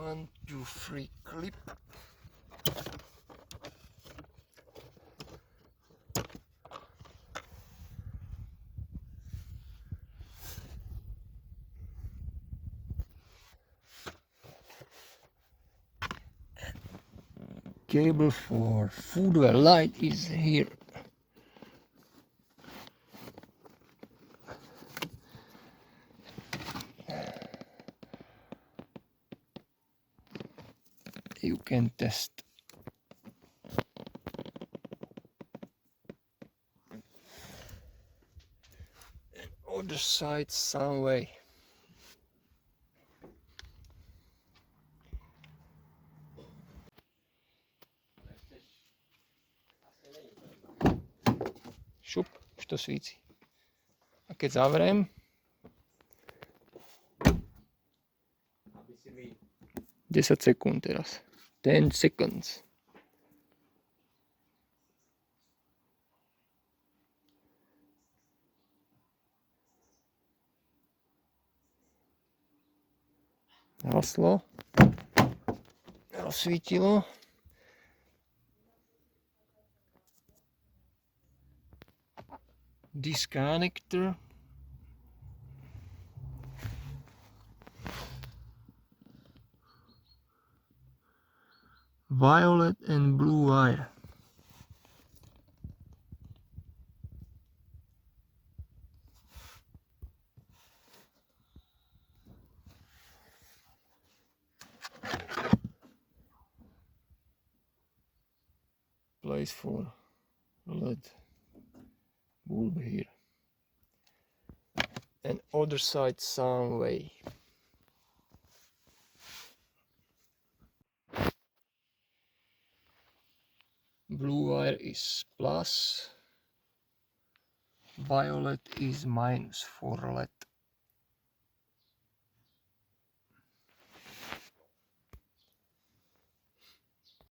1, 2, 3 clip. Cable for footwell light is here. You can test. And other side some way. Šup, už to svíci. A keď zavriem, 10 sekúnd teraz. 10 seconds. Haslo. Rozsvítilo. Disconnector. Violet and blue wire. Place for LED bulb here. And other side some way. Blue wire is plus, violet is minus for LED.